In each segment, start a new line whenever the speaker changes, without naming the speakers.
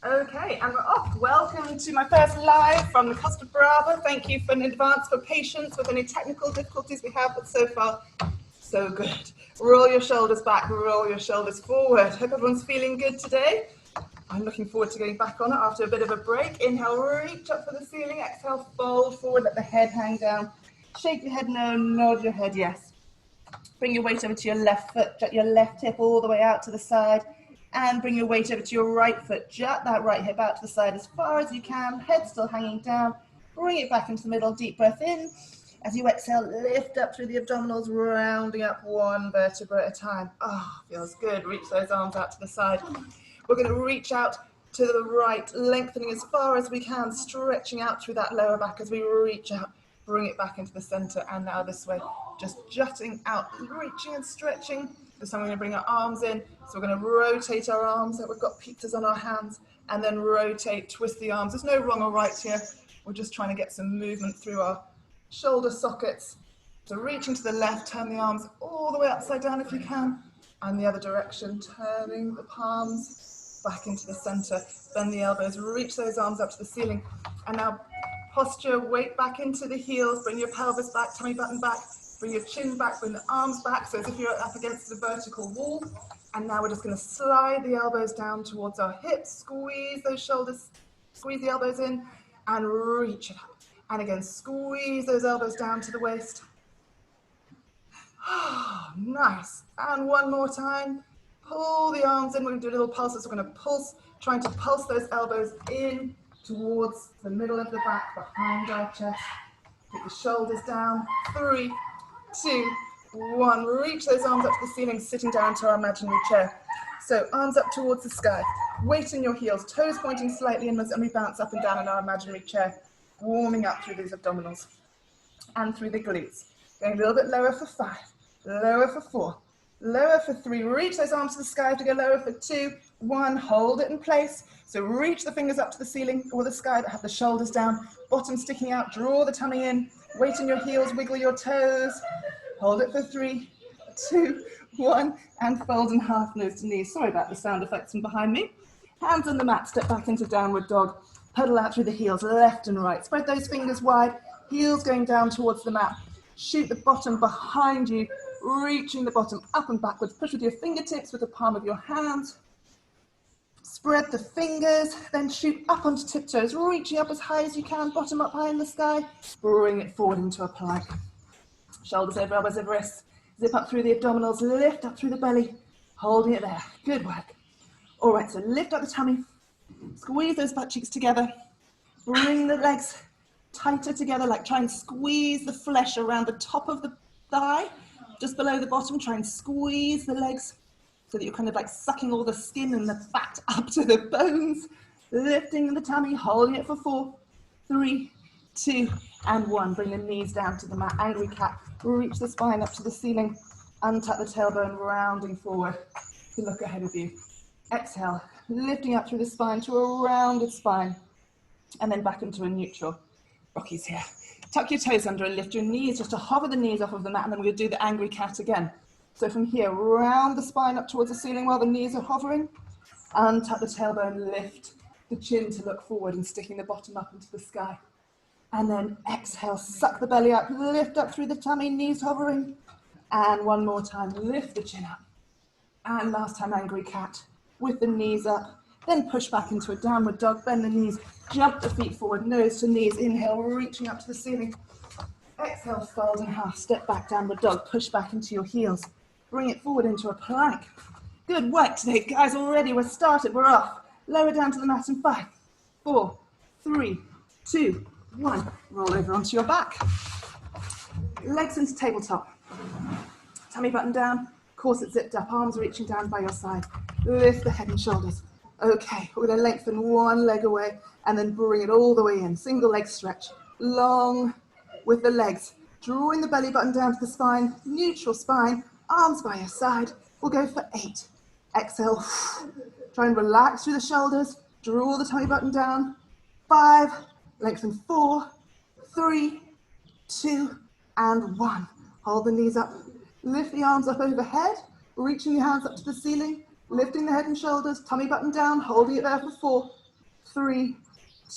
Okay, and we're off. Welcome to my first live from the Costa Brava. Thank you in advance for patience with any technical difficulties we have, but so far, so good. Roll your shoulders back, roll your shoulders forward. Hope everyone's feeling good today. I'm looking forward to getting back on it after a bit of a break. Inhale, reach up for the ceiling. Exhale, fold forward, let the head hang down. Shake your head no, nod your head yes. Bring your weight over to your left foot, jut your left hip all the way out to the side, and bring your weight over to your right foot. Jut that right hip out to the side as far as you can, head still hanging down. Bring it back into the middle, deep breath in. As you exhale, lift up through the abdominals, rounding up one vertebra at a time. Oh, feels good. Reach those arms out to the side. We're going to reach out to the right, lengthening as far as we can, stretching out through that lower back as we reach out. Bring it back into the center, and now this way, just jutting out, reaching and stretching. This time we're going to bring our arms in, so we're going to rotate our arms, so we've got pizzas on our hands, and then rotate, twist the arms. There's no wrong or right here. We're just trying to get some movement through our shoulder sockets. So reaching to the left, turn the arms all the way upside down if you can, and the other direction, turning the palms back into the center. Bend the elbows, reach those arms up to the ceiling, and now posture, weight back into the heels, bring your pelvis back, tummy button back, bring your chin back, bring the arms back, so as if you're up against the vertical wall. And now we're just going to slide the elbows down towards our hips, squeeze those shoulders, squeeze the elbows in, and reach it up. And again, squeeze those elbows down to the waist. Nice. And one more time. Pull the arms in. We're going to do little pulses. We're going to pulse, trying to pulse those elbows in towards the middle of the back, behind our chest. Put the shoulders down. 3, 2, 1. Reach those arms up to the ceiling, sitting down to our imaginary chair. So arms up towards the sky. Weight in your heels, toes pointing slightly inwards, and we bounce up and down in our imaginary chair, warming up through these abdominals and through the glutes. Going a little bit lower for 5, lower for 4, lower for 3. Reach those arms to the sky to go lower for 2, 1. Hold it in place. So reach the fingers up to the ceiling or the sky, but have the shoulders down, bottom sticking out. Draw the tummy in. Weight in your heels, wiggle your toes. Hold it for 3, 2, 1, and fold in half, nose to knees. Sorry about the sound effects from behind me. Hands on the mat, step back into downward dog. Pedal out through the heels, left and right. Spread those fingers wide, heels going down towards the mat. Shoot the bottom behind you, reaching the bottom up and backwards. Push with your fingertips with the palm of your hands. Spread the fingers, then shoot up onto tiptoes, reaching up as high as you can, bottom up high in the sky. Bring it forward into a plank. Shoulders over, elbows over wrists. Zip up through the abdominals, lift up through the belly, holding it there. Good work. All right, so lift up the tummy, squeeze those butt cheeks together, bring the legs tighter together, like try and squeeze the flesh around the top of the thigh, just below the bottom. Try and squeeze the legs so that you're kind of like sucking all the skin and the fat up to the bones. Lifting the tummy, holding it for 4, 3, 2, and 1. Bring the knees down to the mat, angry cat. Reach the spine up to the ceiling, untuck the tailbone, rounding forward to look ahead of you. Exhale, lifting up through the spine to a rounded spine, and then back into a neutral. Rockies here. Tuck your toes under and lift your knees just to hover the knees off of the mat, and then we'll do the angry cat again. So from here, round the spine up towards the ceiling while the knees are hovering. Untuck the tailbone, lift the chin to look forward and sticking the bottom up into the sky. And then exhale, suck the belly up, lift up through the tummy, knees hovering. And one more time, lift the chin up. And last time, angry cat with the knees up. Then push back into a downward dog, bend the knees, jump the feet forward, nose to knees, inhale, reaching up to the ceiling. Exhale, fold in half, step back, downward dog, push back into your heels. Bring it forward into a plank. Good work today, guys, already. We're started, we're off. Lower down to the mat in 5, 4, 3, 2, 1. Roll over onto your back. Legs into tabletop. Tummy button down, corset zipped up, arms reaching down by your side. Lift the head and shoulders. Okay, we're going to lengthen one leg away and then bring it all the way in. Single leg stretch. Long with the legs. Drawing the belly button down to the spine. Neutral spine. Arms by your side. We'll go for 8. Exhale. Try and relax through the shoulders. Draw the tummy button down. 5. Lengthen 4, 3, 2, and 1. Hold the knees up. Lift the arms up overhead. Reaching your hands up to the ceiling. Lifting the head and shoulders, tummy button down, holding it there for 4, 3,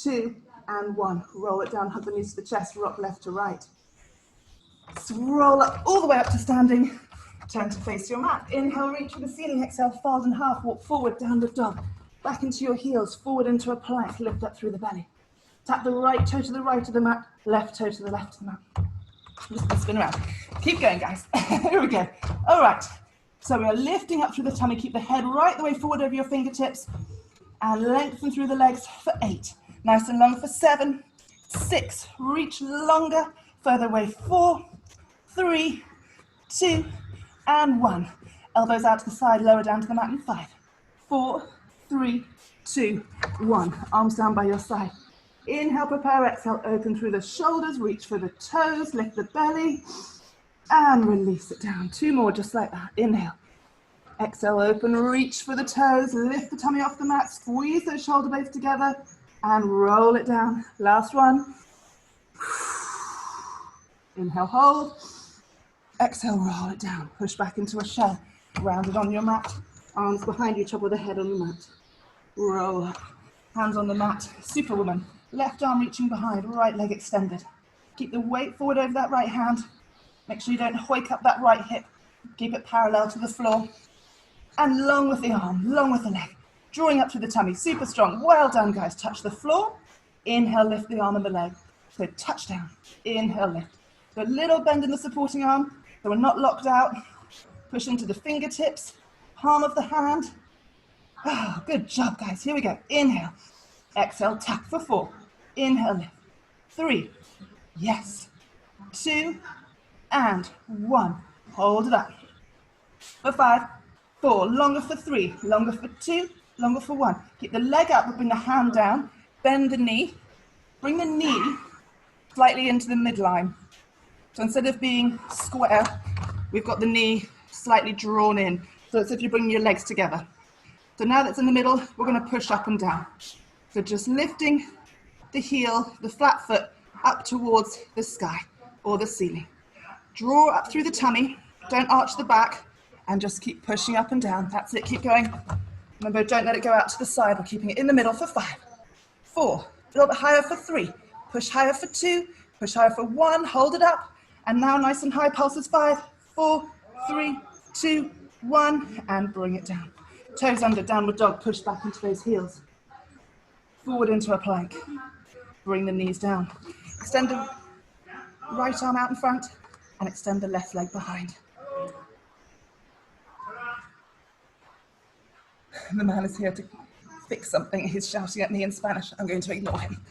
2, and 1. Roll it down, hug the knees to the chest, rock left to right. So roll up all the way up to standing. Turn to face your mat. Inhale, reach for the ceiling. Exhale, fold in half. Walk forward, downward dog. Back into your heels, forward into a plank. Lift up through the belly. Tap the right toe to the right of the mat, left toe to the left of the mat. Just gonna spin around. Keep going, guys. Here we go. All right. So we are lifting up through the tummy. Keep the head right the way forward over your fingertips. And lengthen through the legs for 8. Nice and long for 7, 6. Reach longer, further away. 4, 3, 2, and 1. Elbows out to the side, lower down to the mat in 5, 4, 3, 2, 1. Arms down by your side. Inhale, prepare, exhale, open through the shoulders, reach for the toes, lift the belly, and release it down. 2 more, just like that. Inhale. Exhale, open, reach for the toes, lift the tummy off the mat, squeeze those shoulder blades together, and roll it down. Last one. Inhale, hold. Exhale, roll it down. Push back into a shell. Round it on your mat. Arms behind you, top of the head on the mat. Roll up. Hands on the mat. Superwoman. Left arm reaching behind, right leg extended. Keep the weight forward over that right hand. Make sure you don't hoik up that right hip. Keep it parallel to the floor. And long with the arm, long with the leg. Drawing up through the tummy, super strong. Well done, guys. Touch the floor. Inhale, lift the arm and the leg. So touch down. Inhale, lift. So a little bend in the supporting arm, so we're not locked out. Push into the fingertips, palm of the hand. Oh, good job, guys. Here we go. Inhale. Exhale, tap for 4. Inhale, lift. 3. Yes. 2. And 1. Hold it up. For 5. 4. Longer for 3. Longer for 2. Longer for 1. Keep the leg up, but bring the hand down. Bend the knee. Bring the knee slightly into the midline. So instead of being square, we've got the knee slightly drawn in. So it's if you're bringing your legs together. So now that's in the middle, we're going to push up and down. So just lifting the heel, the flat foot, up towards the sky or the ceiling. Draw up through the tummy, don't arch the back, and just keep pushing up and down. That's it, keep going. Remember, don't let it go out to the side. We're keeping it in the middle for 5, 4, a little bit higher for 3, push higher for 2, push higher for 1, hold it up. And now nice and high pulses, 5, 4, 3, 2, 1, and bring it down. Toes under, downward dog, push back into those heels. Forward into a plank. Bring the knees down. Extend the right arm out in front and extend the left leg behind. The man is here to fix something. He's shouting at me in Spanish. I'm going to ignore him.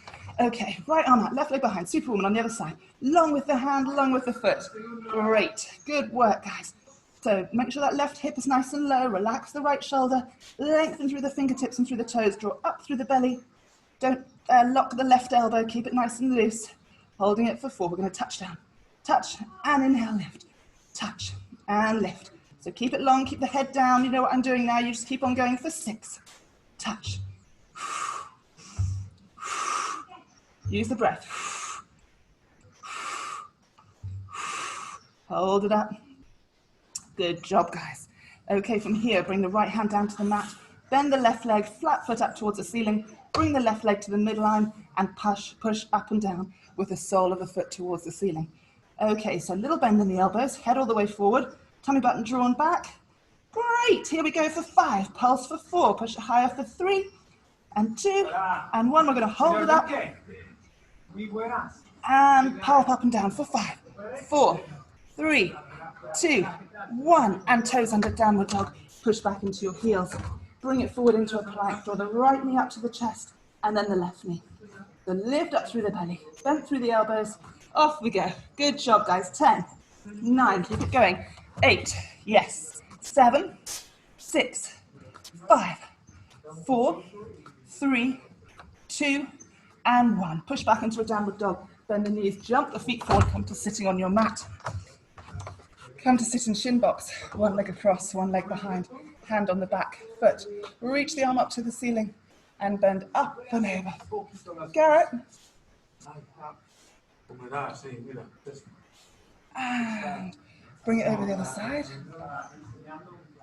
Okay, right arm out, left leg behind. Superwoman on the other side. Long with the hand, long with the foot. Great. Good work, guys. So make sure that left hip is nice and low. Relax the right shoulder. Lengthen through the fingertips and through the toes. Draw up through the belly. Don't lock the left elbow. Keep it nice and loose. Holding it for 4. We're going to touch down. Touch and inhale, lift. Touch and lift. So keep it long. Keep the head down. You know what I'm doing now. You just keep on going for 6. Touch. Use the breath. Hold it up. Good job, guys. Okay, from here, bring the right hand down to the mat. Bend the left leg, flat foot up towards the ceiling. Bring the left leg to the midline and push up and down with the sole of the foot towards the ceiling. Okay, so a little bend in the elbows, head all the way forward, tummy button drawn back. Great, here we go for 5, pulse for 4, push it higher for 3, and 2, and 1. We're going to hold it up. And pulse up and down for 5, 4, 3, 2, 1. And toes under, downward dog. Push back into your heels. Bring it forward into a plank. Draw the right knee up to the chest, and then the left knee. So lift up through the belly, bend through the elbows. Off we go. Good job, guys. 10, 9, keep it going. 8, yes. 7, 6, 5, 4, 3, 2, and 1. Push back into a downward dog. Bend the knees, jump the feet forward, come to sitting on your mat. Come to sit in shin box. One leg across, one leg behind. Hand on the back foot. Reach the arm up to the ceiling and bend up and over. Garrett. And bring it over the other side.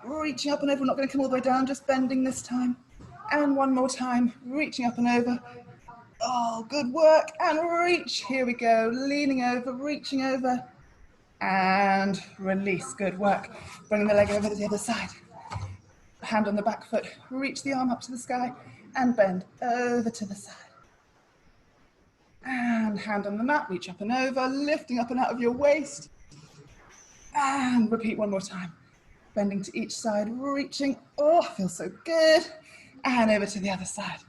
Reaching up and over. We're not going to come all the way down, just bending this time. And one more time, reaching up and over. Oh, good work. And reach. Here we go. Leaning over, reaching over. And release. Good work. Bring the leg over to the other side. Hand on the back foot. Reach the arm up to the sky and bend over to the side. And hand on the mat, reach up and over, lifting up and out of your waist. And repeat one more time. Bending to each side, reaching. Oh, feels so good. And over to the other side.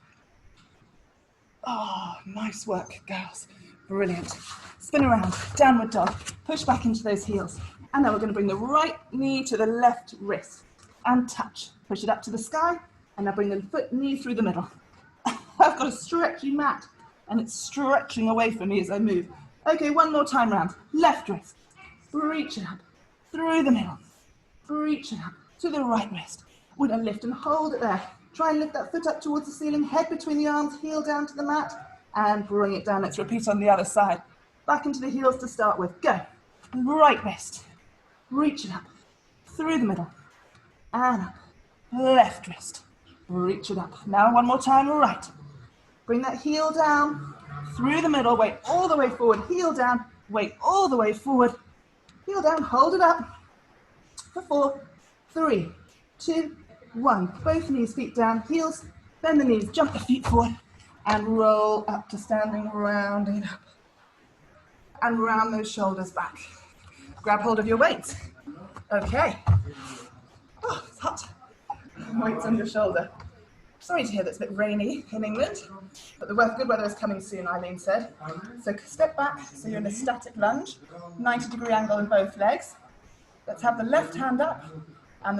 Oh, nice work, girls. Brilliant. Spin around, downward dog. Push back into those heels. And now we're going to bring the right knee to the left wrist. And touch. Push it up to the sky. And now bring the foot knee through the middle. I've got a stretchy mat. And it's stretching away from me as I move. Okay, one more time round. Left wrist. Reach it up. Through the middle. Reach it up to the right wrist. We're going to lift and hold it there. Try and lift that foot up towards the ceiling. Head between the arms. Heel down to the mat. And bring it down. Let's repeat on the other side. Back into the heels to start with. Go. Right wrist. Reach it up. Through the middle. And up. Left wrist. Reach it up. Now one more time. Right. Bring that heel down, through the middle, weight all the way forward, heel down, weight all the way forward, heel down, hold it up for 4, 3, 2, 1. Both knees, feet down, heels, bend the knees, jump the feet forward, and roll up to standing, rounding up. And round those shoulders back. Grab hold of your weights. Okay. Oh, it's hot. Weights on your shoulder. Sorry to hear that it's a bit rainy in England, but the good weather is coming soon, Eileen said. So step back, so you're in a static lunge, 90-degree angle in both legs. Let's have the left hand up, and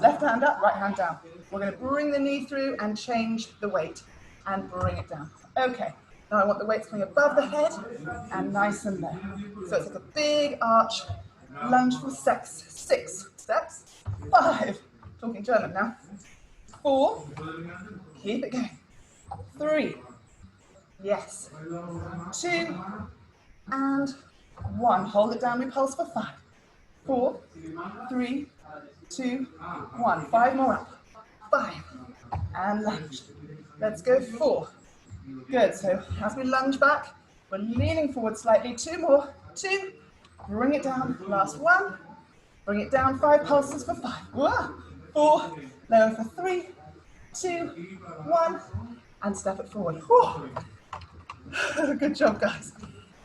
left hand up, right hand down. We're going to bring the knee through and change the weight, and bring it down. Okay, now I want the weights coming above the head, and nice and low. So it's like a big arch, lunge for 6 steps, 5, talking German now. 4, keep it going. 3, yes. 2, and 1. Hold it down, we pulse for 5. 4, 3, 2, 1. 5 more up. 5, and lunge. Let's go 4. Good, so as we lunge back, we're leaning forward slightly. 2 more. 2, bring it down. Last 1. Bring it down. 5 pulses for 5. 4, lower for 3, 2, 1, and step it forward. Good job, guys.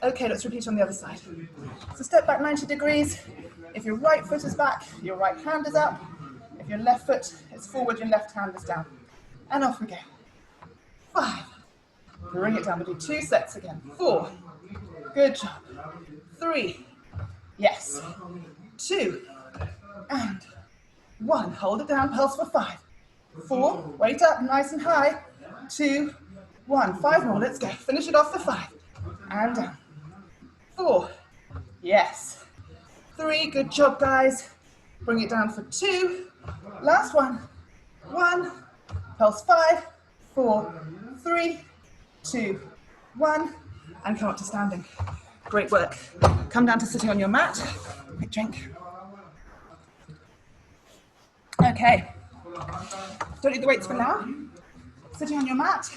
Okay, let's repeat on the other side. So step back 90 degrees. If your right foot is back, your right hand is up. If your left foot is forward, your left hand is down. And off we go. 5. Bring it down. We'll do 2 sets again. 4. Good job. 3. Yes. 2. And 1. Hold it down. Pulse for 5. 4. Weight up. Nice and high. 2. 1. 5 more. Let's go. Finish it off for 5. And down. 4. Yes. 3. Good job, guys. Bring it down for 2. Last one. 1. Pulse 5. 4. 3. 2. 1. And come up to standing. Great work. Come down to sitting on your mat. Quick drink. Okay. Don't need the weights for now. Sitting on your mat.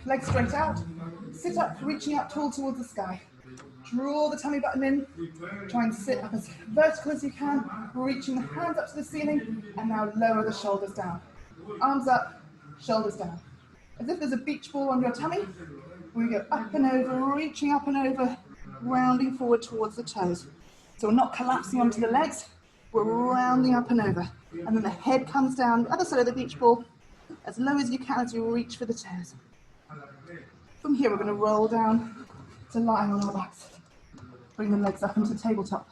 Legs straight out. Sit up, reaching up tall towards the sky. Draw the tummy button in. Try and sit up as vertical as you can, reaching the hands up to the ceiling, and now lower the shoulders down. Arms up, shoulders down. As if there's a beach ball on your tummy. We go up and over, reaching up and over, rounding forward towards the toes. So we're not collapsing onto the legs, we're rounding up and over. And then the head comes down, the other side of the beach ball, as low as you can as you reach for the toes. From here, we're going to roll down to lying on our backs. Bring the legs up into tabletop.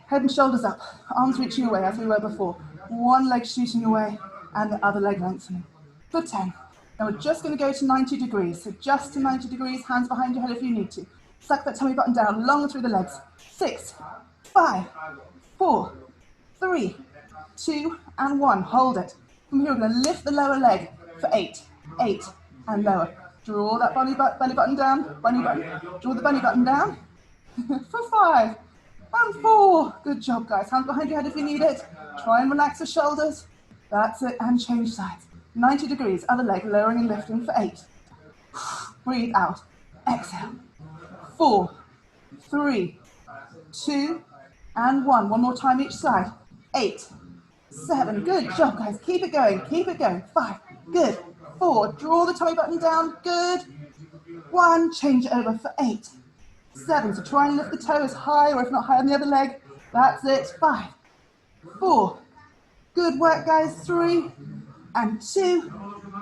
Head and shoulders up, arms reaching away as we were before. One leg shooting away and the other leg lengthening. For 10. Now we're just going to go to 90 degrees. So just to 90 degrees, hands behind your head if you need to. Suck that tummy button down, long through the legs. 6, 5, 4, 3, 2, and 1. Hold it. From here, we're going to lift the lower leg for 8, and lower. Draw that belly button down, draw the belly button down for 5, and 4. Good job, guys. Hands behind your head if you need it. Try and relax the shoulders. That's it, and change sides. 90 degrees, other leg, lowering and lifting for 8. Breathe out. Exhale. 4, 3, 2, and 1. One more time each side. 8, 7. Good job, guys. Keep it going. Keep it going. 5. Good. 4. Draw the tummy button down. Good. 1. Change it over for 8. 7. So try and lift the toes high, or if not high on the other leg. That's it. 5, 4. Good work, guys. 3, and 2,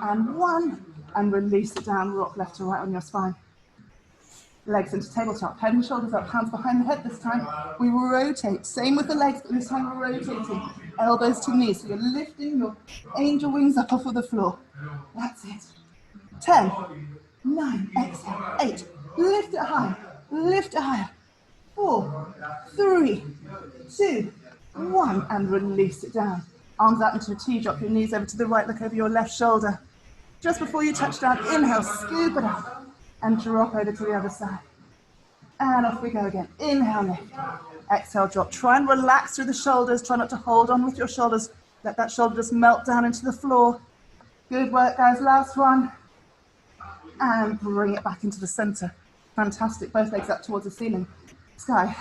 and 1. And release it down. Rock left to right on your spine. Legs into tabletop, head and shoulders up, hands behind the head this time. We rotate, same with the legs, but this time we're rotating. Elbows to knees, so you're lifting your angel wings up off of the floor. That's it. 10, 9, exhale, 8, lift it high, lift it higher. 4, 3, 2, 1, and release it down. Arms out into a T, drop your knees over to the right, look over your left shoulder. Just before you touch down, inhale, scoop it up. And drop over to the other side. And off we go again. Inhale, lift. Exhale, drop. Try and relax through the shoulders. Try not to hold on with your shoulders. Let that shoulder just melt down into the floor. Good work, guys. Last one. And bring it back into the center. Fantastic. Both legs up towards the ceiling. Sky.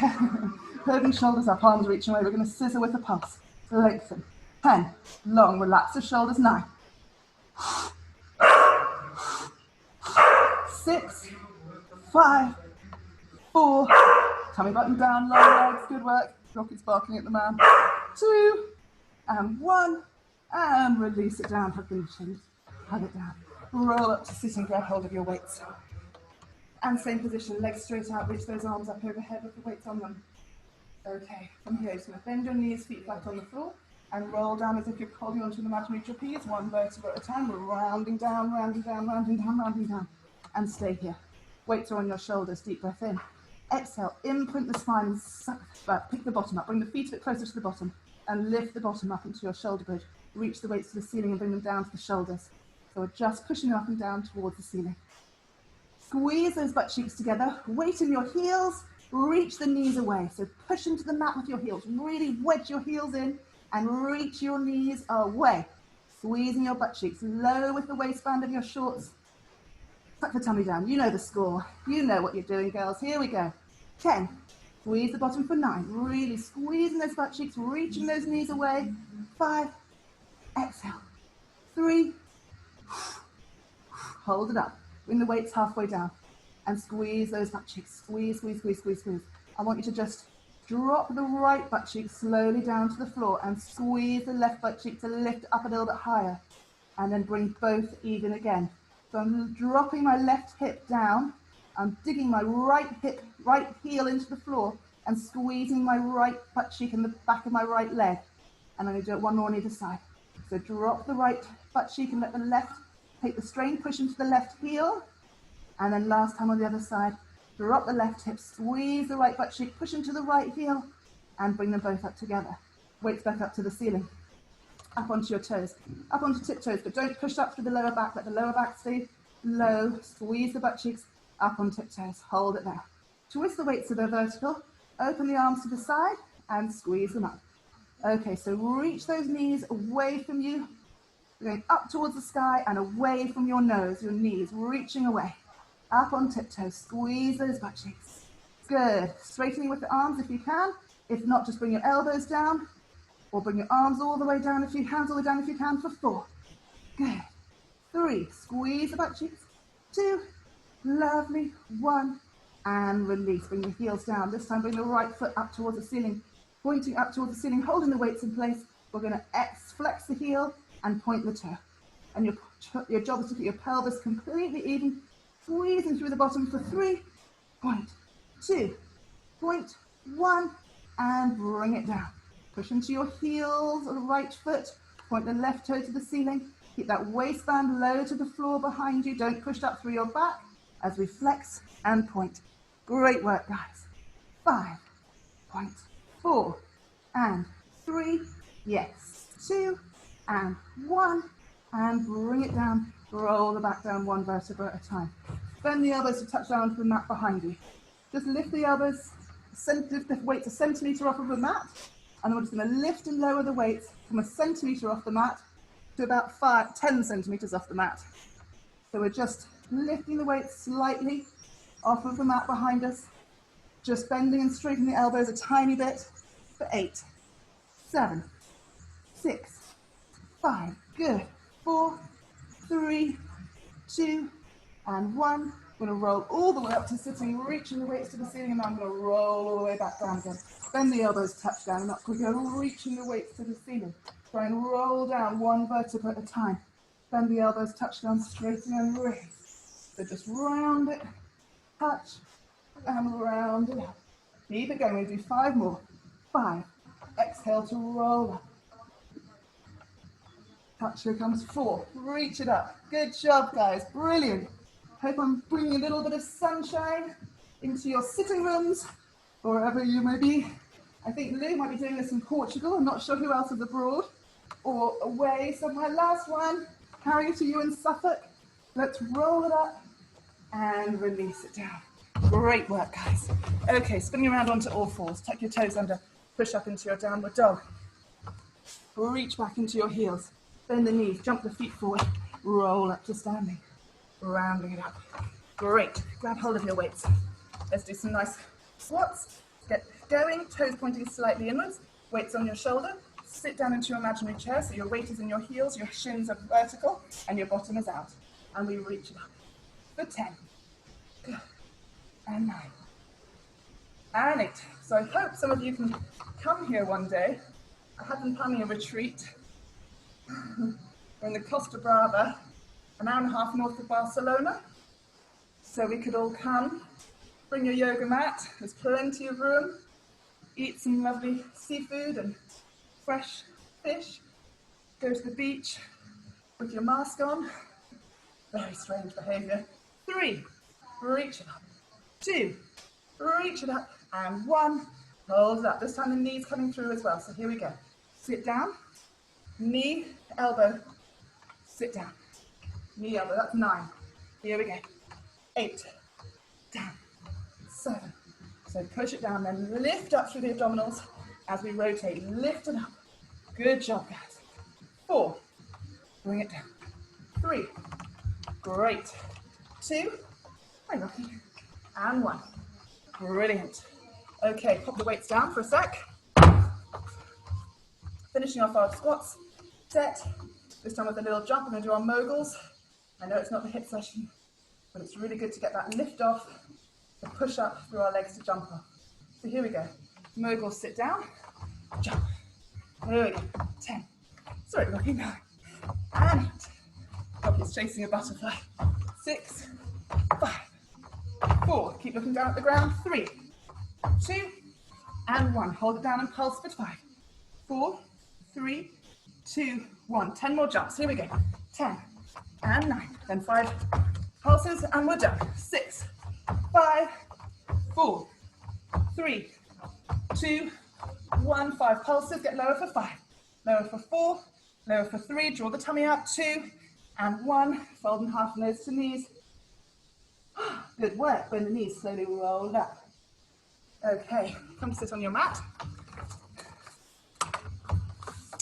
Curving shoulders up, arms reaching away. We're going to scissor with the pulse. Lengthen. 10. Long. Relax the shoulders. 9. 6, 5, 4, tummy button down, long legs, good work. Rocket's barking at the man. 2, and 1, and release it down. Hug the shins, hug it down. Roll up to sitting, grab hold of your weights. And same position, legs straight out, reach those arms up overhead with the weights on them. Okay, from here, just going to bend your knees, feet flat on the floor, and roll down as if you're holding onto an imaginary trapeze, one vertebra at a time. We're rounding down, rounding down, rounding down, rounding down. And stay here. Weights are on your shoulders, deep breath in. Exhale, imprint the spine and suck back, pick the bottom up, bring the feet a bit closer to the bottom and lift the bottom up into your shoulder bridge. Reach the weights to the ceiling and bring them down to the shoulders. So we're just pushing up and down towards the ceiling. Squeeze those butt cheeks together, weight in your heels, reach the knees away. So push into the mat with your heels, really wedge your heels in and reach your knees away. Squeezing your butt cheeks, low with the waistband of your shorts. Tuck the tummy down. You know the score. You know what you're doing, girls. Here we go. 10. Squeeze the bottom for 9. Really squeezing those butt cheeks, reaching those knees away. 5. Exhale. 3. Hold it up. Bring the weights halfway down. And squeeze those butt cheeks. Squeeze, squeeze, squeeze, squeeze, squeeze. I want you to just drop the right butt cheek slowly down to the floor and squeeze the left butt cheek to lift up a little bit higher. And then bring both even again. So I'm dropping my left hip down, I'm digging my right heel into the floor and squeezing my right butt cheek in the back of my right leg. And I'm going to do it one more on either side. So drop the right butt cheek and let the left take the strain, push into the left heel. And then last time on the other side, drop the left hip, squeeze the right butt cheek, push into the right heel and bring them both up together. Weights back up to the ceiling. Up onto your toes, up onto tiptoes, but don't push up through the lower back. Let the lower back stay low. Squeeze the butt cheeks, up on tiptoes. Hold it there. Twist the weights so they're vertical. Open the arms to the side and squeeze them up. Okay, so reach those knees away from you. We're going up towards the sky and away from your nose, your knees, reaching away. Up on tiptoes, squeeze those butt cheeks. Good. Straightening with the arms if you can. If not, just bring your elbows down. Or bring your arms all the way down, hands all the way down if you can for 4. Good. 3, squeeze the butt cheeks. 2, lovely. 1, and release. Bring your heels down. This time bring the right foot up towards the ceiling, pointing up towards the ceiling, holding the weights in place. We're going to flex the heel and point the toe. And your job is to keep your pelvis completely even, squeezing through the bottom for 3, point, 2, point, 1, and bring it down. Push into your heels of the right foot, point the left toe to the ceiling, keep that waistband low to the floor behind you, don't push up through your back as we flex and point. Great work, guys. 5, point, 4, and 3, yes, 2, and 1, and bring it down, roll the back down one vertebra at a time. Bend the elbows to touch down to the mat behind you. Just lift the elbows, lift the weights a centimetre off of the mat, and then we're just going to lift and lower the weights from a centimetre off the mat to about 10 centimetres off the mat. So we're just lifting the weights slightly off of the mat behind us, just bending and straightening the elbows a tiny bit for 8, 7, 6, 5, good, 4, 3, 2, and 1. I'm going to roll all the way up to sitting, reaching the weights to the ceiling, and then I'm going to roll all the way back down again. Bend the elbows, touch down, and up we go, reaching the weights to the ceiling. Try and roll down one vertebra at a time. Bend the elbows, touch down, straighten and raise. So just round it, touch, and round it up. Keep it going, we'll do 5 more. 5, exhale to roll up. Touch, here comes 4, reach it up. Good job, guys, brilliant. Hope I'm bringing a little bit of sunshine into your sitting rooms, or wherever you may be. I think Lou might be doing this in Portugal. I'm not sure who else is abroad or away somewhere. Last one, carry it to you in Suffolk. Let's roll it up and release it down. Great work, guys. Okay, spinning around onto all fours. Tuck your toes under, push up into your downward dog. Reach back into your heels. Bend the knees, jump the feet forward, roll up to standing. Rounding it up. Great. Grab hold of your weights. Let's do some nice squats. Get going, toes pointing slightly inwards, weights on your shoulder. Sit down into your imaginary chair so your weight is in your heels, your shins are vertical, and your bottom is out. And we reach it up for 10. Good. And 9. And 8. So I hope some of you can come here one day. I have been planning a retreat. We're in the Costa Brava, an hour and a half north of Barcelona. So we could all come, bring your yoga mat, there's plenty of room, eat some lovely seafood and fresh fish, go to the beach with your mask on. Very strange behaviour. 3, reach it up. 2, reach it up. And 1, hold it up. This time the knee's coming through as well. So here we go. Sit down, knee, elbow, sit down. Knee, elbow, that's 9. Here we go. 8, down, 7. So push it down, then lift up through the abdominals as we rotate. Lift it up. Good job, guys. 4, bring it down. 3, great. 2, hi, Rocky. And 1, brilliant. Okay, pop the weights down for a sec. Finishing off our squats set. This time with a little jump, we're going to do our moguls. I know it's not the hip session, but it's really good to get that lift off, to push up through our legs to jump off. So here we go. Moguls, sit down, jump. There we go. 10. Sorry, Rocky, 9. And 8. Rocky's chasing a butterfly. 6, 5, 4. Keep looking down at the ground. 3, 2, and 1. Hold it down and pulse for 5. 4, 3, 2, 1. 10 more jumps. Here we go. 10 and 9. Then 5 pulses and we're done. 6, 5, 4, 3, 2, 1. 5 pulses. Get lower for 5. Lower for 4. Lower for 3. Draw the tummy out. 2 and 1. Fold in half, nose to knees. Good work. Bend the knees. Slowly roll up. Okay. Come sit on your mat.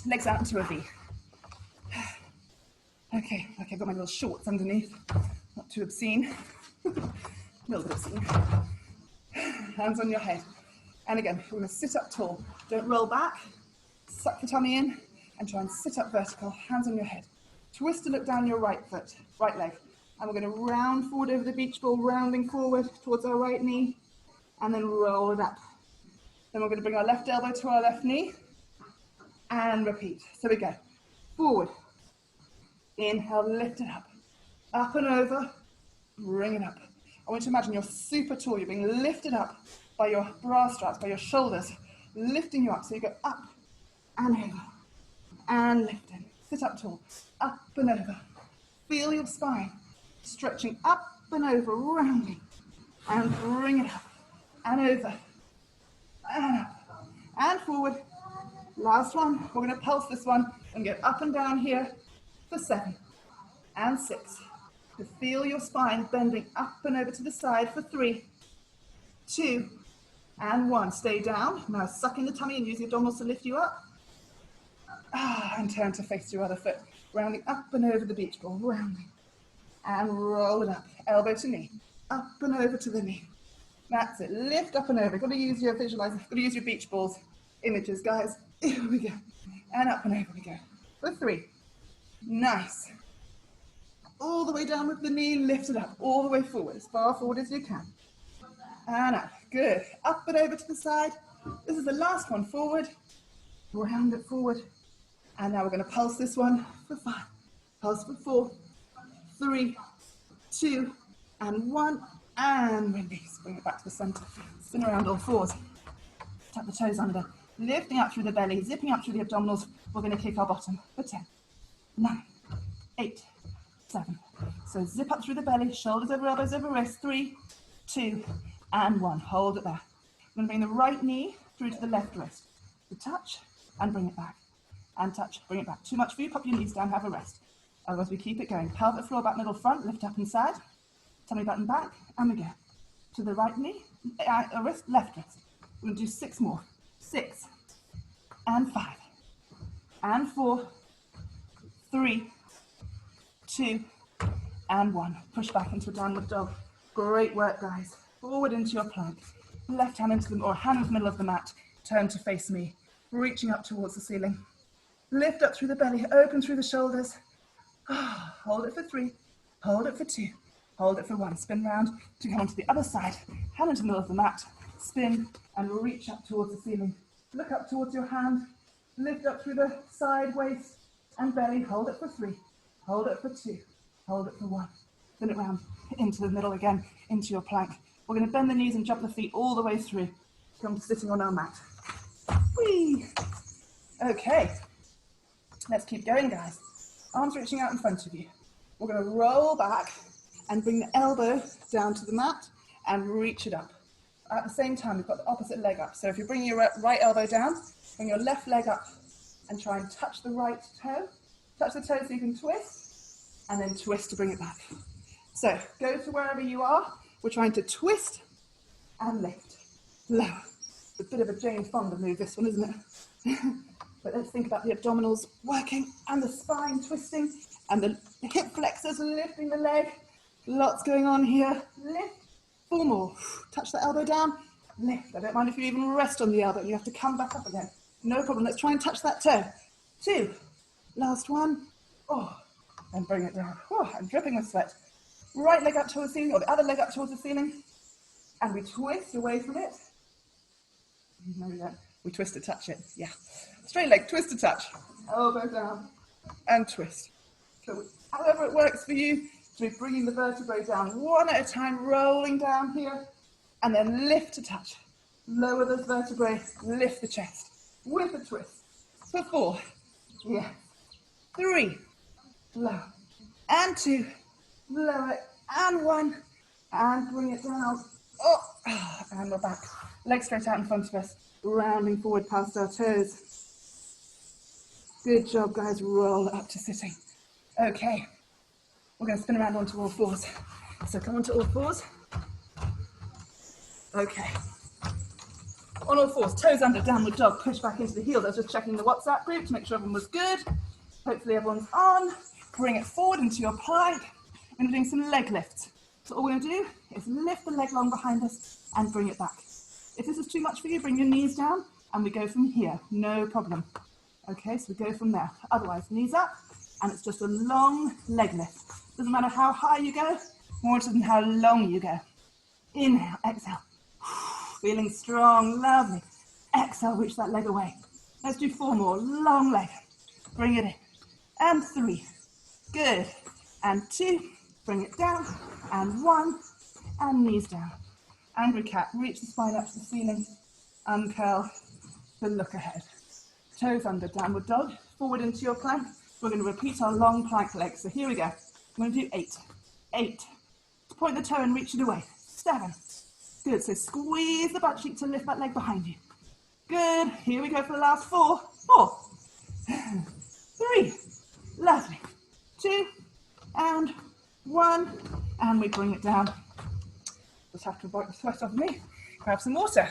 Legs out into a V. Okay, I've got my little shorts underneath. Not too obscene. A little bit obscene. Hands on your head. And again, we're going to sit up tall. Don't roll back. Suck the tummy in and try and sit up vertical. Hands on your head. Twist to look down your right foot, right leg. And we're going to round forward over the beach ball, rounding forward towards our right knee. And then roll it up. Then we're going to bring our left elbow to our left knee. And repeat. So we go forward, inhale, lift it up, up and over, bring it up. I want you to imagine you're super tall, you're being lifted up by your bra straps, by your shoulders, lifting you up. So you go up and over, and lifting, sit up tall, up and over. Feel your spine, stretching up and over, rounding, and bring it up, and over, and up, and forward. Last one, we're going to pulse this one and get up and down here for 7 and 6. To feel your spine bending up and over to the side for 3, 2, and 1. Stay down. Now suck in the tummy and use the abdominals to lift you up. And turn to face your other foot, rounding up and over the beach ball, rounding. And roll it up, elbow to knee, up and over to the knee. That's it, lift up and over. Got to use your visualizer, got to use your beach balls images, guys. Here we go. And up and over we go. For 3. Nice. All the way down with the knee, lift it up, all the way forward, as far forward as you can. And up, good. Up and over to the side. This is the last one, forward. Round it forward. And now we're going to pulse this one for 5. Pulse for 4, 3, 2, and 1. And release. Bring it back to the center. Spin around all 4s. Tuck the toes under. Lifting up through the belly, zipping up through the abdominals. We're going to kick our bottom for 10, 9, 8, 7. So zip up through the belly, shoulders over elbows over wrists. 3, 2, and 1. Hold it there. We're going to bring the right knee through to the left wrist. To touch and bring it back. And touch, bring it back. Too much for you, pop your knees down, have a rest. Otherwise we keep it going. Pelvic floor, back, middle, front, lift up inside. Tummy button back, and we go. To the right knee, wrist, left wrist. We're going to do 6 more. 6, and 5, and 4, 3, 2, and 1. Push back into a downward dog. Great work, guys. Forward into your plank. Left hand into the, or hand into the middle of the mat. Turn to face me, reaching up towards the ceiling. Lift up through the belly, open through the shoulders. Hold it for 3, hold it for 2, hold it for 1. Spin round to come onto the other side. Hand into the middle of the mat. Spin and reach up towards the ceiling. Look up towards your hand. Lift up through the side, waist, and belly. Hold it for 3, hold it for 2, hold it for 1. Spin it round into the middle again, into your plank. We're going to bend the knees and jump the feet all the way through. Come to sitting on our mat. Whee! Okay, let's keep going, guys. Arms reaching out in front of you. We're going to roll back and bring the elbow down to the mat and reach it up. At the same time, we've got the opposite leg up. So if you bring your right elbow down, bring your left leg up and try and touch the right toe. Touch the toe so you can twist, and then twist to bring it back. So go to wherever you are. We're trying to twist and lift. Lower. It's a bit of a Jane Fonda move, this one, isn't it? But let's think about the abdominals working and the spine twisting and the hip flexors lifting the leg. Lots going on here. Lift. 4 more. Touch the elbow down. Lift. I don't mind if you even rest on the elbow. You have to come back up again. No problem. Let's try and touch that toe. 2. Last one. And bring it down. I'm dripping with sweat. Right leg up towards the ceiling, or the other leg up towards the ceiling. And we twist away from it. No, we don't. We twist to touch it. Yeah. Straight leg, twist to touch. Elbow down and twist. So however it works for you, so we're bringing the vertebrae down one at a time, rolling down here, and then lift to touch. Lower the vertebrae, lift the chest with a twist. For 4, yeah. 3, low, and 2, lower, and 1, and bring it down. And we're back. Legs straight out in front of us, rounding forward past our toes. Good job, guys. Roll up to sitting. Okay, we're going to spin around onto all 4s. So come onto all 4s. Okay. On all 4s, toes under, downward dog, push back into the heels. I was just checking the WhatsApp group to make sure everyone was good. Hopefully everyone's on. Bring it forward into your plank. We're doing some leg lifts. So all we're going to do is lift the leg long behind us and bring it back. If this is too much for you, bring your knees down and we go from here, no problem. Okay, so we go from there. Otherwise, knees up, and it's just a long leg lift. Doesn't matter how high you go, more than how long you go. Inhale, exhale. Feeling strong, lovely. Exhale, reach that leg away. Let's do 4 more, long leg. Bring it in. And 3, good. And 2, bring it down. And 1, and knees down. Angry cat, reach the spine up to the ceiling. Uncurl to look ahead. Toes under, downward dog. Forward into your plank. We're going to repeat our long plank legs. So here we go. I'm going to do 8. 8. Point the toe and reach it away. 7. Good. So squeeze the butt cheek to lift that leg behind you. Good. Here we go for the last 4. 4. 3. Lovely. 2. And 1. And we bring it down. Just have to wipe the sweat off me. Grab some water.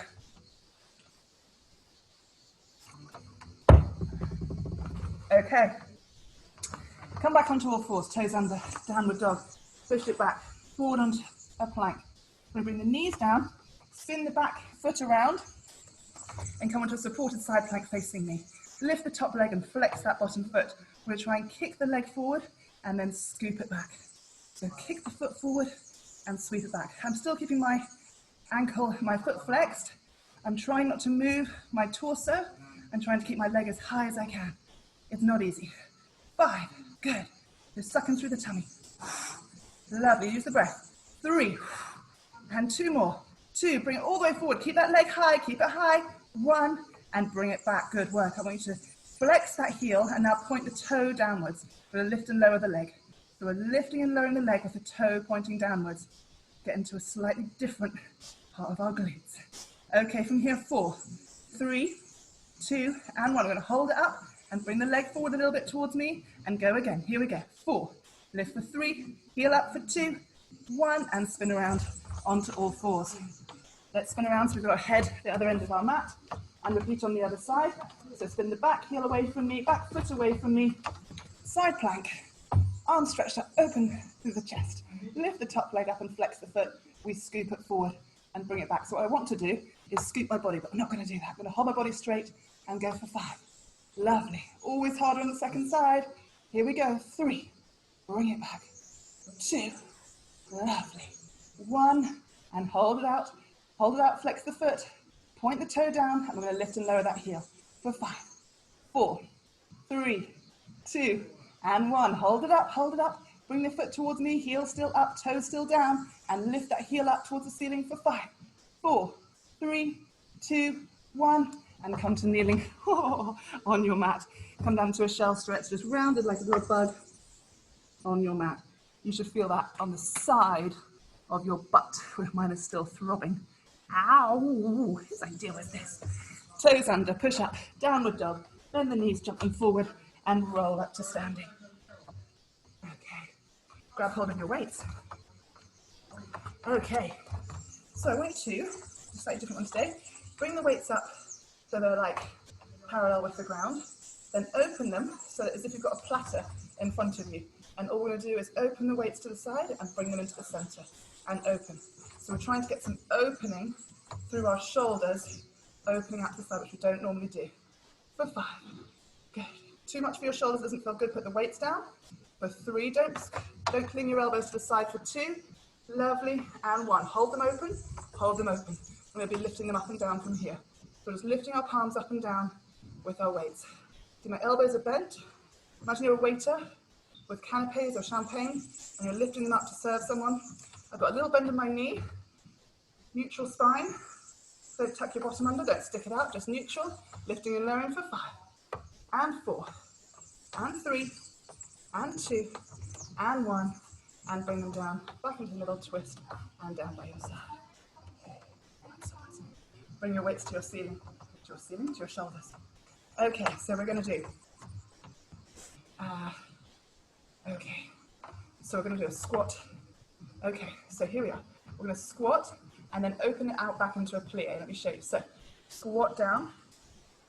Okay. Come back onto all fours, toes under, downward dog. Push it back, forward onto a plank. We're going to bring the knees down, spin the back foot around, and come onto a supported side plank facing me. Lift the top leg and flex that bottom foot. We're going to try and kick the leg forward and then scoop it back. So kick the foot forward and sweep it back. I'm still keeping my ankle, my foot flexed. I'm trying not to move my torso. I'm trying to keep my leg as high as I can. It's not easy. 5, good. Just sucking through the tummy. Lovely, use the breath. 3, and 2 more. 2, bring it all the way forward. Keep that leg high, keep it high. 1, and bring it back. Good work. I want you to flex that heel and now point the toe downwards. We're going to lift and lower the leg. So we're lifting and lowering the leg with the toe pointing downwards. Get into a slightly different part of our glutes. Okay, from here, 4, 3, 2, and 1. We're going to hold it up and bring the leg forward a little bit towards me and go again. Here we go. 4, lift for 3, heel up for 2, 1, and spin around onto all fours. Let's spin around so we've got our head the other end of our mat, and repeat on the other side. So spin the back heel away from me, back foot away from me, side plank, arms stretched up, open through the chest. Lift the top leg up and flex the foot. We scoop it forward and bring it back. So what I want to do is scoop my body, but I'm not going to do that. I'm going to hold my body straight and go for 5. Lovely. Always harder on the second side. Here we go. 3, bring it back. 2, lovely. 1, and hold it out. Hold it out, flex the foot, point the toe down, and we're going to lift and lower that heel for 5, 4, 3, 2, and 1. Hold it up, bring the foot towards me, heel still up, toe still down, and lift that heel up towards the ceiling for 5, 4, 3, 2, 1, and come to kneeling on your mat. Come down to a shell stretch, just rounded like a little bug on your mat. You should feel that on the side of your butt, where mine is still throbbing. Ow, as I deal with this. Toes under, push up, downward dog, bend the knees, jumping forward, and roll up to standing. Okay, grab hold of your weights. Okay, so I want to, slightly different one today, bring the weights up so they're like parallel with the ground, then open them so that as if you've got a platter in front of you. And all we're going to do is open the weights to the side and bring them into the center and open. So we're trying to get some opening through our shoulders, opening out to the side, which we don't normally do. For 5, good. Too much for your shoulders doesn't feel good, put the weights down. For 3, don't cling your elbows to the side. For 2, lovely, and 1. Hold them open, hold them open. We're going to be lifting them up and down from here. So just lifting our palms up and down with our weights. See, my elbows are bent. Imagine you're a waiter with canapes or champagne, and you're lifting them up to serve someone. I've got a little bend in my knee, neutral spine. Don't tuck your bottom under, don't stick it out, just neutral. Lifting and lowering for 5, and 4, and 3, and 2, and 1, and bring them down, back into the middle, twist, and down by your side. Bring your weights to your ceiling, to your shoulders. Okay, so we're going to do, so we're going to do a squat. Okay, so here we are. We're going to squat and then open it out back into a plie. Let me show you. So squat down,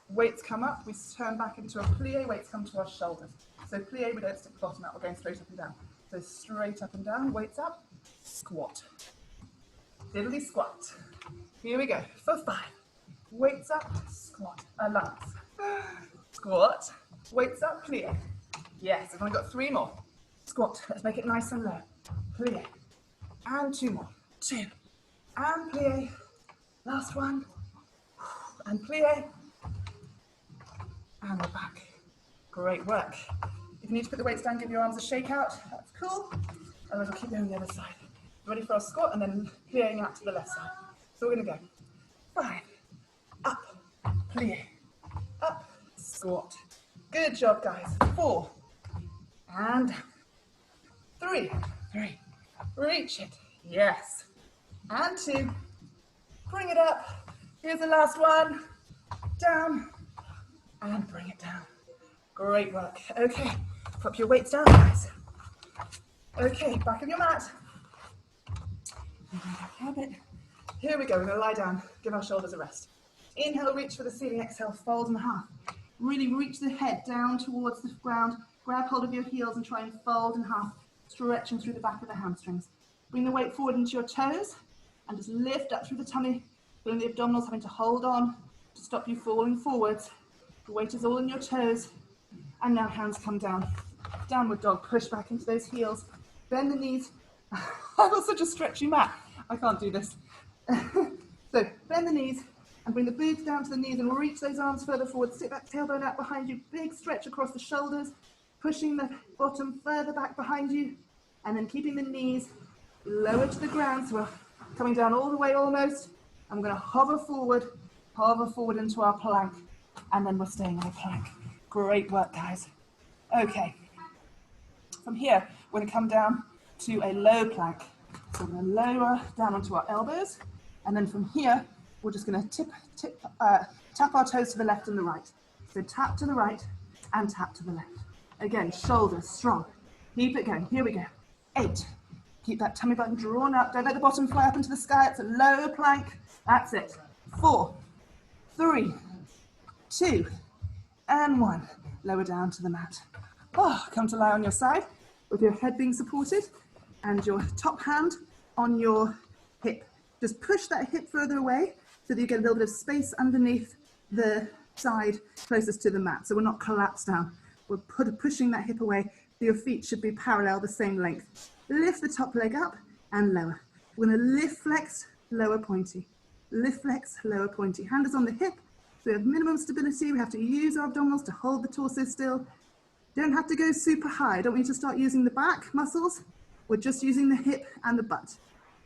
weights come up, we turn back into a plie, weights come to our shoulders. So plie, we don't stick the bottom out, we're going straight up and down. So straight up and down, weights up, squat. Diddly squat. Here we go, for 5. Weights up, squat, lunge. Squat, weights up, plie. Yes, we've only got 3 more. Squat, let's make it nice and low. Plie, and 2 more. 2, and plie. Last one, and plie. And we're back. Great work. If you need to put the weights down, give your arms a shake out. That's cool. Otherwise, we'll keep going on the other side. Ready for our squat and then plieing out to the left side. So we're going to go 5, up, plie, up, squat. Good job, guys. 4, and down. 3, reach it. Yes. And 2, bring it up. Here's the last one. Down, and bring it down. Great work. Okay, pop your weights down, guys. Okay, back on your mat. Here we go, we're going to lie down, give our shoulders a rest. Inhale, reach for the ceiling, exhale, fold in half. Really reach the head down towards the ground, grab hold of your heels and try and fold in half, stretching through the back of the hamstrings. Bring the weight forward into your toes and just lift up through the tummy, feeling the abdominals having to hold on to stop you falling forwards. The weight is all in your toes. And now hands come down. Downward dog, push back into those heels. Bend the knees. I've got such a stretchy mat. I can't do this. So bend the knees and bring the boobs down to the knees and reach those arms further forward. Sit that tailbone out behind you. Big stretch across the shoulders, pushing the bottom further back behind you. And then keeping the knees lower to the ground. So we're coming down all the way almost. I'm going to hover forward into our plank. And then we're staying in a plank. Great work, guys. Okay. From here, we're going to come down to a low plank. So we're going to lower down onto our elbows. And then from here, we're just going to tap our toes to the left and the right. So tap to the right and tap to the left. Again, shoulders strong. Keep it going. Here we go. 8. Keep that tummy button drawn up. Don't let the bottom fly up into the sky. It's a low plank. That's it. 4, 3, 2, and 1. Lower down to the mat. Oh, come to lie on your side with your head being supported and your top hand on your hip. Just push that hip further away so that you get a little bit of space underneath the side closest to the mat. So we're not collapsed down. We're pushing that hip away so your feet should be parallel, the same length. Lift the top leg up and lower. We're going to lift, flex, lower, pointy. Lift, flex, lower, pointy. Hand is on the hip. So we have minimum stability. We have to use our abdominals to hold the torso still. Don't have to go super high. Don't want you to start using the back muscles. We're just using the hip and the butt.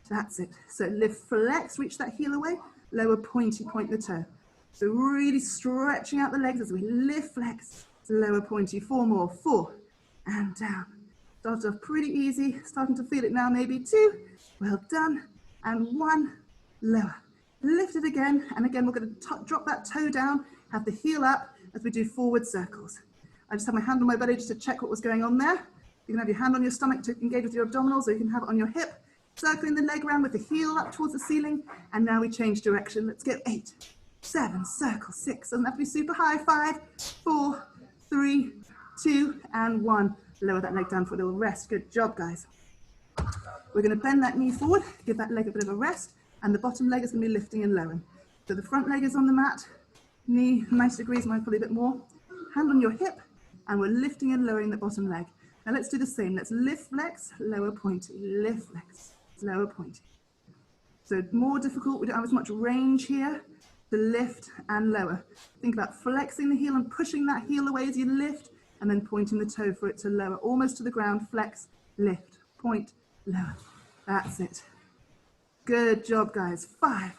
That's it. So lift, flex, reach that heel away. Lower, pointy, point the toe. So really stretching out the legs as we lift, flex, lower, pointy. 4 more. 4 and down. Started off pretty easy. Starting to feel it now, maybe 2. Well done. And 1, lower. Lift it again. And again, we're going to drop that toe down, have the heel up as we do forward circles. I just have my hand on my belly just to check what was going on there. You can have your hand on your stomach to engage with your abdominals, or you can have it on your hip, circling the leg around with the heel up towards the ceiling. And now we change direction. Let's go 8, 7, circle, 6. Doesn't have to be super high. 5, 4, 3, 2, and 1. Lower that leg down for a little rest. Good job, guys. We're going to bend that knee forward, give that leg a bit of a rest, and the bottom leg is going to be lifting and lowering. So the front leg is on the mat, knee 90 degrees, mine probably a bit more. Hand on your hip, and we're lifting and lowering the bottom leg. Now let's do the same. Let's lift, flex, lower, pointy. Lift, flex, lower, pointy. So more difficult. We don't have as much range here to lift and lower. Think about flexing the heel and pushing that heel away as you lift, and then pointing the toe for it to lower, almost to the ground. Flex, lift, point, lower. That's it. Good job, guys. 5.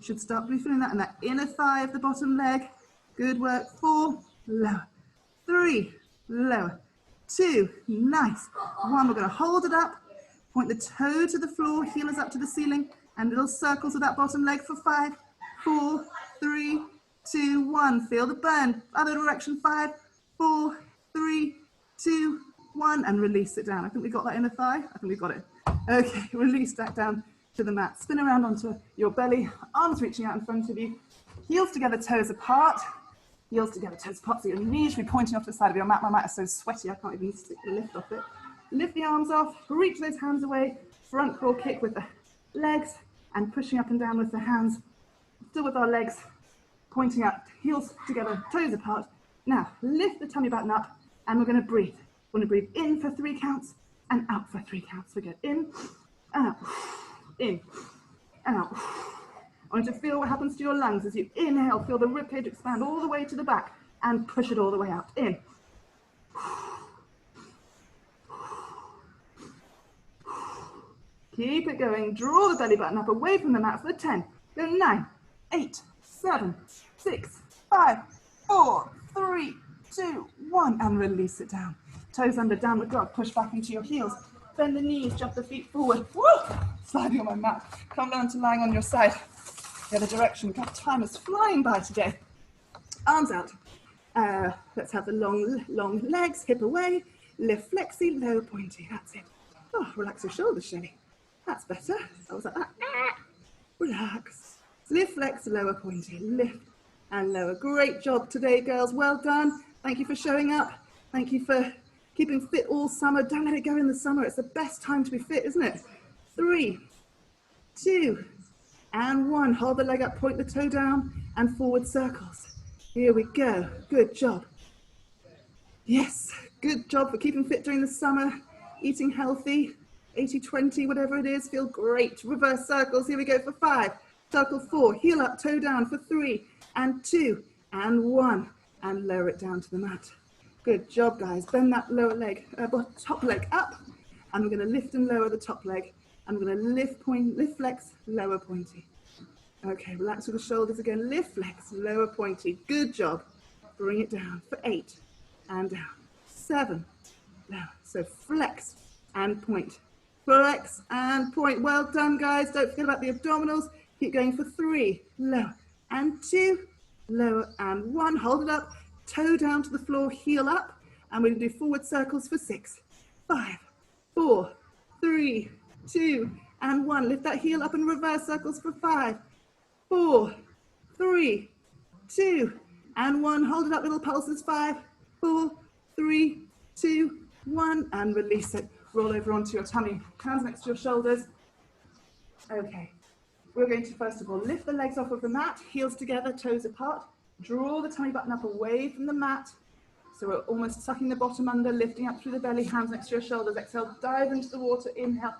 Should start feeling that in that inner thigh of the bottom leg. Good work. 4, lower. 3, lower. 2, nice. 1, we're going to hold it up. Point the toe to the floor, heel is up to the ceiling, and little circles with that bottom leg for 5, 4, 3, 2, 1. Feel the burn. Other direction. 5, 4, 3, 2, 1, and release it down. I think we got that inner thigh. I think we got it. Okay, release that down to the mat. Spin around onto your belly, arms reaching out in front of you, heels together, toes apart. Heels together, toes apart, so your knees should be pointing off to the side of your mat. My mat is so sweaty, I can't even lift off it. Lift the arms off, reach those hands away, front crawl kick with the legs, and pushing up and down with the hands, still with our legs pointing out, heels together, toes apart. Now, lift the tummy button up, and we're going to breathe. We're going to breathe in for 3 counts, and out for 3 counts. We go in, and out, in, and out. I want you to feel what happens to your lungs as you inhale. Feel the ribcage expand all the way to the back and push it all the way out. In. Keep it going. Draw the belly button up away from the mat for 10. Go 9, 8, 7, 6, 5, 4, 3, 2, 1. And release it down. Toes under, downward dog. Push back into your heels. Bend the knees, jump the feet forward. Woo! Sliding on my mat. Come down to lying on your side. The other direction. God, time is flying by today. Arms out. Let's have the long legs, hip away. Lift, flexi, low, pointy. That's it. Oh, relax your shoulders, Shelley. That's better. I was like that. Relax. Lift, flex, lower, pointy. Lift and lower. Great job today, girls. Well done. Thank you for showing up. Thank you for keeping fit all summer. Don't let it go in the summer. It's the best time to be fit, isn't it? 3, 2, and 1. Hold the leg up, point the toe down, and forward circles. Here we go. Good job. Yes, good job for keeping fit during the summer, eating healthy, 80-20, whatever it is, feel great. Reverse circles, here we go for 5. Circle 4, heel up, toe down for 3, and 2, and 1, and lower it down to the mat. Good job, guys. Bend that lower leg, top leg up, and we're gonna lift and lower the top leg, and we're gonna lift, flex, lower pointy. Okay, relax with the shoulders again, lift, flex, lower pointy. Good job. Bring it down for 8, and down, 7, down. So flex and point, flex and point. Well done, guys. Don't forget about the abdominals. Keep going for 3, lower, and 2, lower, and 1. Hold it up, toe down to the floor, heel up, and we're gonna do forward circles for 6, 5, 4, 3, 2, and 1. Lift that heel up and reverse circles for 5, 4, 3, 2, and 1. Hold it up, little pulses. 5, 4, 3, 2, 1, and release it. Roll over onto your tummy, hands next to your shoulders. Okay, we're going to first of all lift the legs off of the mat, heels together, toes apart. Draw the tummy button up away from the mat. So we're almost sucking the bottom under, lifting up through the belly, hands next to your shoulders. Exhale, dive into the water. Inhale,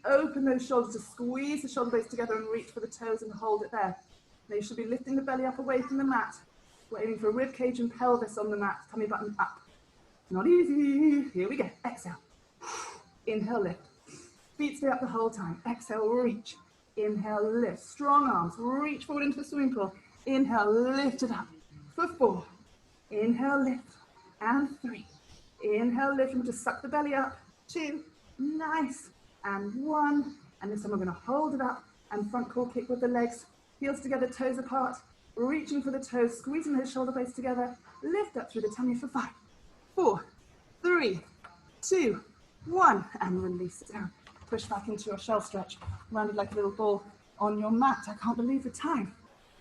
open those shoulders to squeeze the shoulder blades together and reach for the toes and hold it there. Now you should be lifting the belly up away from the mat. We're aiming for rib cage and pelvis on the mat, tummy button up. Not easy. Here we go. Exhale. Inhale, lift. Feet stay up the whole time. Exhale, reach. Inhale, lift. Strong arms. Reach forward into the swimming pool. Inhale, lift it up for 4. Inhale, lift. And 3. Inhale, lift. And just suck the belly up. 2. Nice. And 1. And this time we're going to hold it up and front core kick with the legs. Heels together, toes apart. Reaching for the toes, squeezing those shoulder blades together. Lift up through the tummy for 5, 4, 3, 2, 1. And release it down. Push back into your shell stretch. Rounded like a little ball on your mat. I can't believe the time.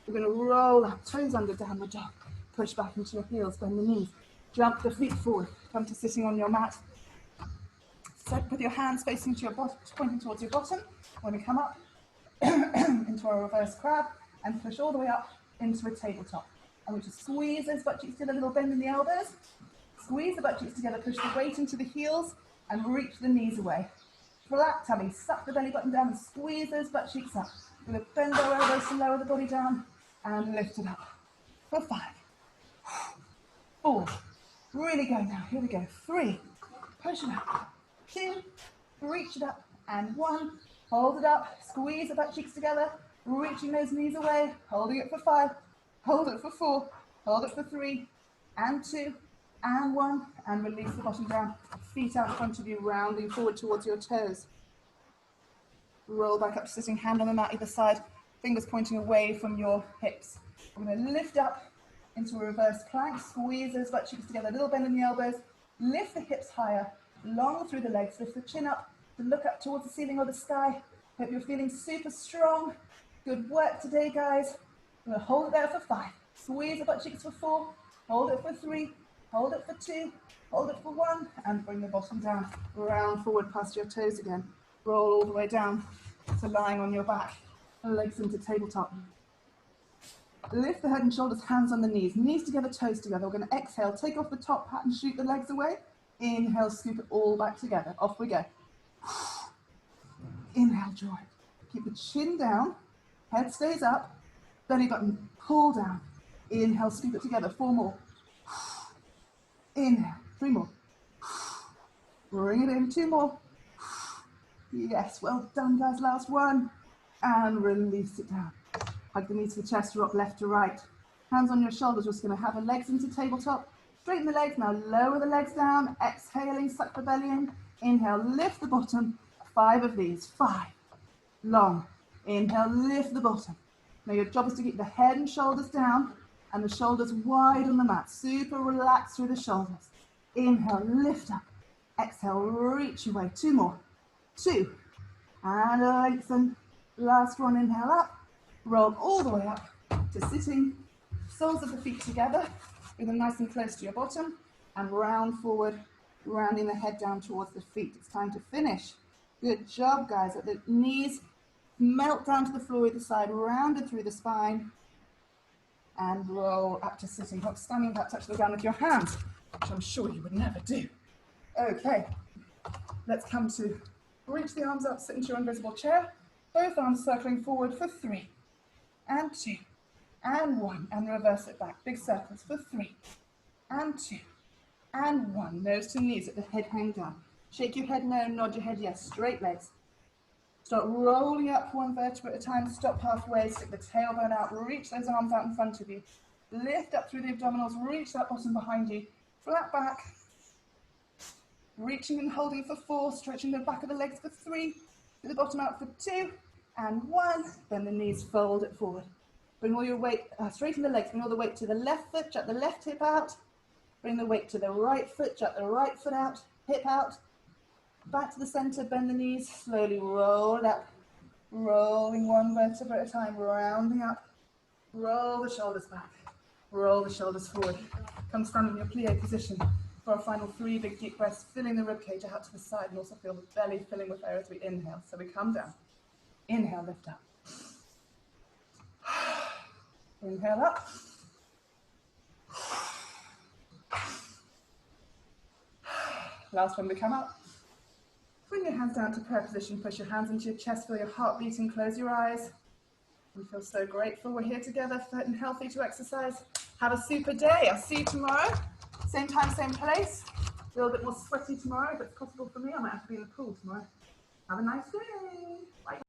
We're going to roll up, toes under, downward dog. Push back into your heels, bend the knees. Jump the feet forward. Come to sitting on your mat. Set with your hands facing to your bottom, pointing towards your bottom. When we come up into our reverse crab and push all the way up into a tabletop. And we just squeeze those butt cheeks together, a little bend in the elbows. Squeeze the butt cheeks together, push the weight into the heels and reach the knees away. Flat tummy, suck the belly button down and squeeze those butt cheeks up. We're going to bend our elbows to lower the body down and lift it up for 5, 4, really go now, here we go, 3, push it up, 2, reach it up, and 1, hold it up, squeeze the butt cheeks together, reaching those knees away, holding it for 5, hold it for 4, hold it for 3, and 2, and 1, and release the bottom down, feet out in front of you, rounding forward towards your toes. Roll back up to sitting, hand on the mat either side, fingers pointing away from your hips. We're going to lift up into a reverse plank, squeeze those butt cheeks together, a little bend in the elbows, lift the hips higher, long through the legs, lift the chin up to look up towards the ceiling or the sky. Hope you're feeling super strong. Good work today, guys. We're going to hold it there for 5, squeeze the butt cheeks for 4, hold it for 3, hold it for 2, hold it for 1, and bring the bottom down, round forward past your toes again. Roll all the way down to lying on your back, legs into tabletop. Lift the head and shoulders, hands on the knees, knees together, toes together. We're going to exhale, take off the top hat and shoot the legs away. Inhale, scoop it all back together. Off we go. Inhale, draw it. Keep the chin down, head stays up, belly button, pull down. Inhale, scoop it together, 4 more. Inhale, 3 more. Bring it in, 2 more. Yes, well done, guys. Last one. And release it down. Hug the knees to the chest, rock left to right. Hands on your shoulders. We're just going to have the legs into tabletop. Straighten the legs. Now lower the legs down. Exhaling, suck the belly in. Inhale, lift the bottom. 5 of these. 5. Long. Inhale, lift the bottom. Now your job is to keep the head and shoulders down and the shoulders wide on the mat. Super relaxed through the shoulders. Inhale, lift up. Exhale, reach your way. 2 more. 2. And lengthen. Last one, inhale up. Roll all the way up to sitting. soles of the feet together, bring them nice and close to your bottom, and round forward, rounding the head down towards the feet. It's time to finish. Good job, guys. Let the knees melt down to the floor either side, rounded through the spine, and roll up to sitting. Not standing back, touch the ground with your hands, which I'm sure you would never do. Okay, let's come to reach the arms up, sit into your invisible chair, both arms circling forward for 3, and 2, and 1, and reverse it back. Big circles for 3, and 2, and 1. Nose to knees, let the head hang down. Shake your head no, nod your head yes. Straight legs. Start rolling up one vertebra at a time. Stop halfway, stick the tailbone out, reach those arms out in front of you. Lift up through the abdominals, reach that bottom behind you. Flat back. Reaching and holding for 4, stretching the back of the legs for 3, the bottom out for 2, and 1. Bend the knees, fold it forward. Bring all your weight, straighten the legs, bring all the weight to the left foot, jut the left hip out. Bring the weight to the right foot, jut the right foot out, hip out. Back to the center, bend the knees, slowly roll it up. Rolling one vertebra at a time, rounding up. Roll the shoulders back, roll the shoulders forward. Come stand in your plie position for our final 3 big deep breaths, filling the ribcage out to the side, and also feel the belly filling with air as we inhale. So we come down. Inhale, lift up. Inhale up. Last one, we come up. Bring your hands down to prayer position, push your hands into your chest, feel your heart beating, close your eyes. We feel so grateful we're here together, fit and healthy to exercise. Have a super day. I'll see you tomorrow. Same time, same place. A little bit more sweaty tomorrow, if it's possible for me. I might have to be in the pool tomorrow. Have a nice day. Bye.